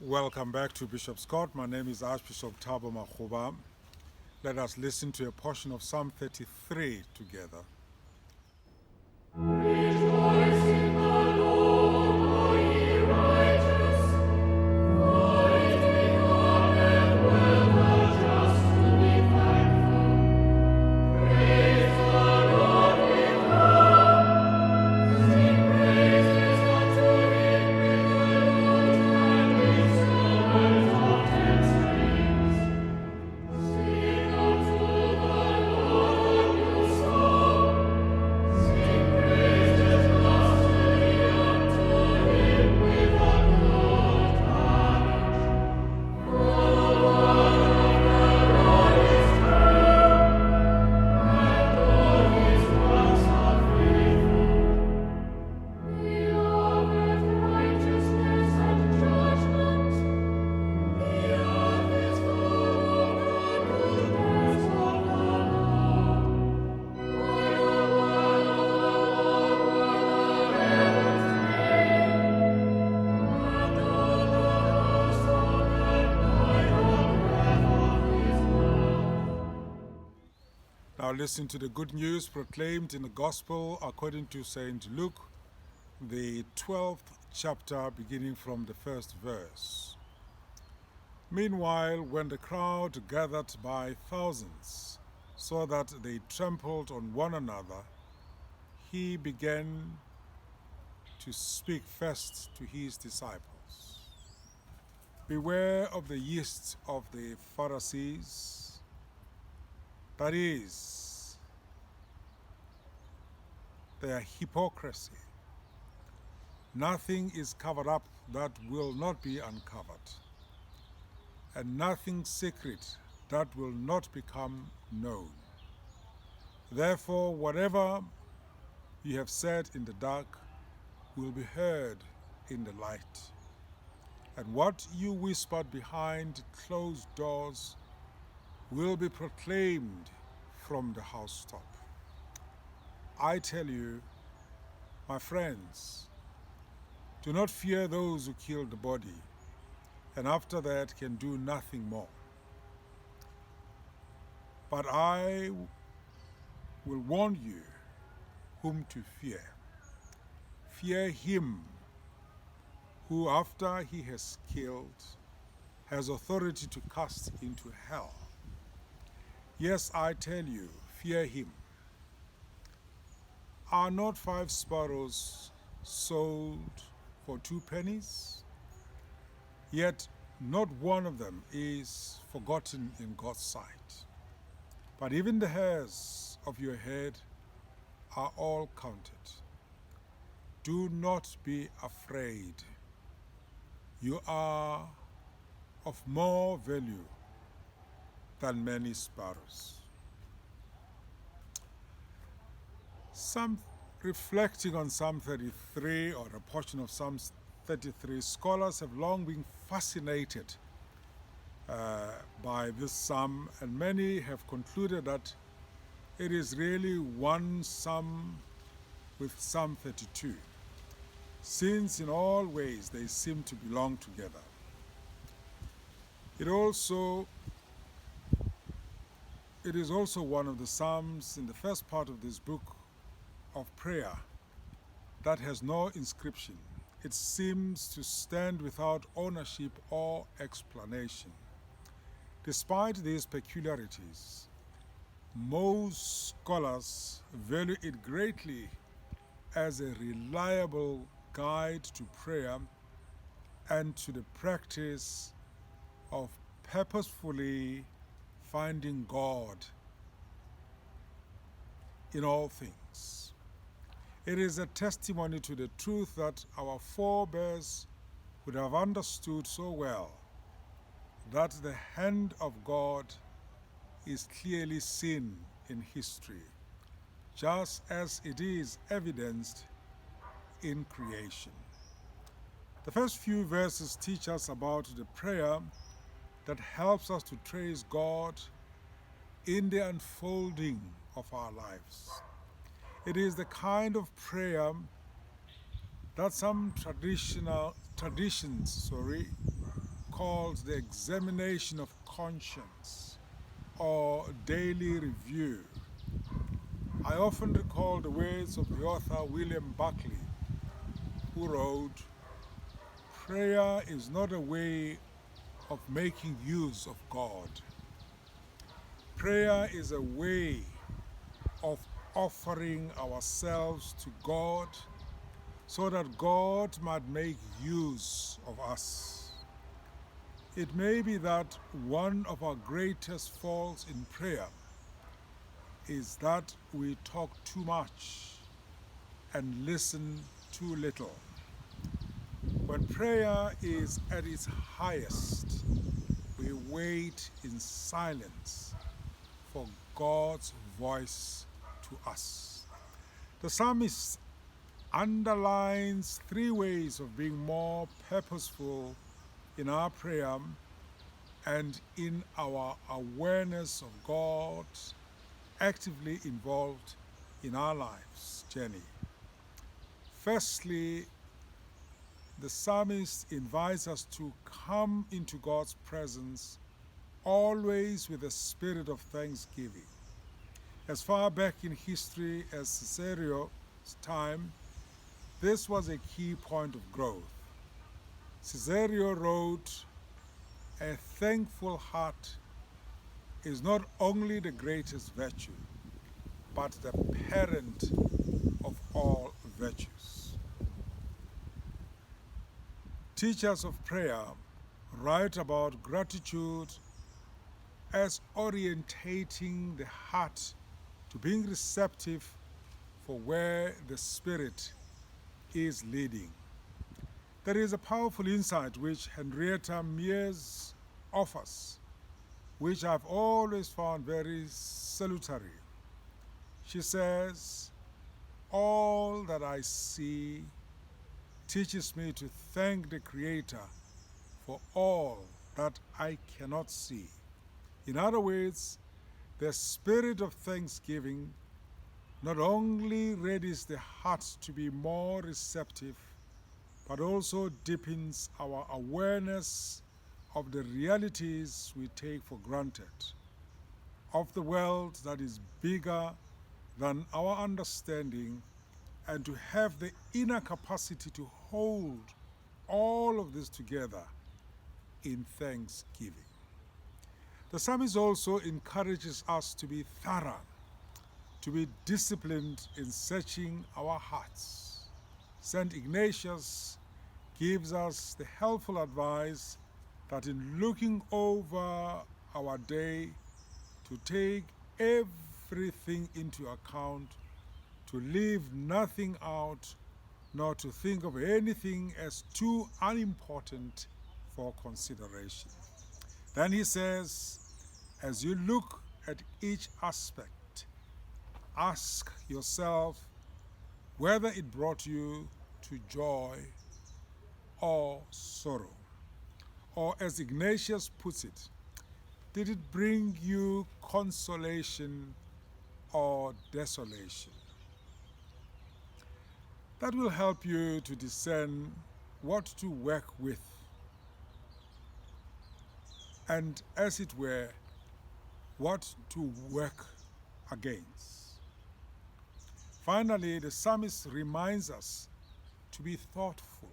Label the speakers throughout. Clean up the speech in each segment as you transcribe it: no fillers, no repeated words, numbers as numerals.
Speaker 1: Welcome back to Bishop Scott. My name is Archbishop Thabo. Let us listen to a portion of Psalm 33 together.
Speaker 2: Rejoice in the Lord, O ye righteous, for it becometh well the just to be thankful. Praise the Lord with her, sing praises unto him with the lute and instruments of ten strings. Sing unto the Lord a new song, sing praises lustily unto him with a good heart. For the word of the Lord is true, and all his works are faithful. He loveth righteousness and judgment. The earth is full of the goodness of the Lord. What a wonderful Lord the heavens made, and all the host of them by the breath of his mouth.
Speaker 1: Now listen to the good news proclaimed in the Gospel according to St. Luke, the 12th chapter, beginning from the first verse. Meanwhile, when the crowd gathered by thousands, so that they trampled on one another, he began to speak first to his disciples. Beware of the yeast of the Pharisees, that is, their hypocrisy. Nothing is covered up that will not be uncovered, and nothing secret that will not become known. Therefore, whatever you have said in the dark will be heard in the light, and what you whispered behind closed doors will be proclaimed from the housetop. I tell you, my friends, do not fear those who kill the body, and after that can do nothing more. But I will warn you whom to fear. Fear him who, after he has killed, has authority to cast into hell. Yes, I tell you, fear him. Are not 5 sparrows sold for 2 pennies? Yet not one of them is forgotten in God's sight. But even the hairs of your head are all counted. Do not be afraid. You are of more value than many sparrows. Some reflecting on Psalm 33, or a portion of Psalm 33, scholars have long been fascinated by this psalm, and many have concluded that it is really one psalm with Psalm 32, since in all ways they seem to belong together. It is also one of the psalms in the first part of this book of prayer that has no inscription. It seems to stand without ownership or explanation. Despite these peculiarities, most scholars value it greatly as a reliable guide to prayer and to the practice of purposefully finding God in all things. It is a testimony to the truth that our forebears would have understood so well, that the hand of God is clearly seen in history, just as it is evidenced in creation. The first few verses teach us about the prayer that helps us to trace God in the unfolding of our lives. It is the kind of prayer that some traditions called the examination of conscience or daily review, I often recall the words of the author William Buckley, who wrote, "Prayer is not a way of making use of God. Prayer is a way of offering ourselves to God so that God might make use of us." It may be that one of our greatest faults in prayer is that we talk too much and listen too little. When prayer is at its highest, we wait in silence for God's voice to us. The psalmist underlines 3 ways of being more purposeful in our prayer and in our awareness of God actively involved in our lives' journey. Firstly, the psalmist invites us to come into God's presence always with a spirit of thanksgiving. As far back in history as Cicero's time, this was a key point of growth. Cicero wrote, "A thankful heart is not only the greatest virtue, but the parent of all virtues." Teachers of prayer write about gratitude as orientating the heart to being receptive for where the Spirit is leading. There is a powerful insight which Henrietta Mears offers, which I've always found very salutary. She says, "All that I see teaches me to thank the Creator for all that I cannot see." In other words, the spirit of thanksgiving not only readies the heart to be more receptive, but also deepens our awareness of the realities we take for granted, of the world that is bigger than our understanding, and to have the inner capacity to hold all of this together in thanksgiving. The psalmist also encourages us to be thorough, to be disciplined in searching our hearts. St. Ignatius gives us the helpful advice that in looking over our day, to take everything into account, to leave nothing out, nor to think of anything as too unimportant for consideration. Then he says, as you look at each aspect, ask yourself whether it brought you to joy or sorrow. Or as Ignatius puts it, did it bring you consolation or desolation? That will help you to discern what to work with and, as it were, what to work against. Finally, the psalmist reminds us to be thoughtful.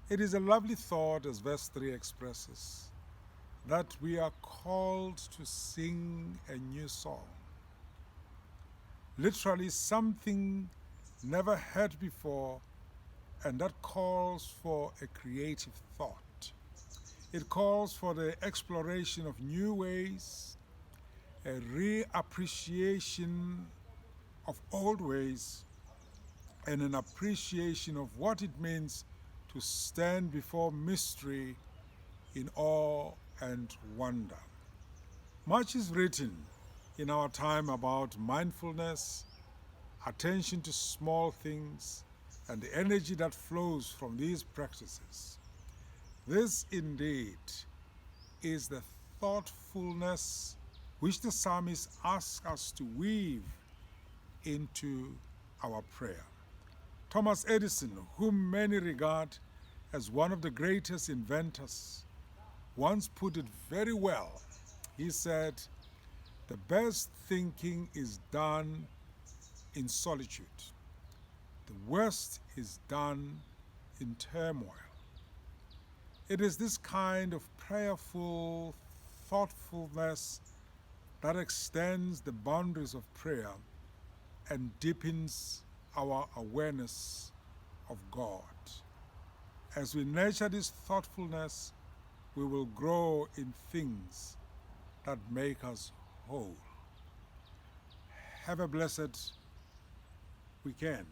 Speaker 1: It is a lovely thought, as verse 3 expresses, that we are called to sing a new song. Literally, something never heard before, and that calls for a creative thought. It calls for the exploration of new ways, a reappreciation of old ways, and an appreciation of what it means to stand before mystery in awe and wonder. Much is written in our time about mindfulness, attention to small things, and the energy that flows from these practices. This indeed is the thoughtfulness which the psalmist asks us to weave into our prayer. Thomas Edison, whom many regard as one of the greatest inventors once put it very well. He said, "The best thinking is done in solitude. The worst is done in turmoil." It is this kind of prayerful thoughtfulness that extends the boundaries of prayer and deepens our awareness of God. As we nurture this thoughtfulness, we will grow in things that make us whole. Have a blessed weekend.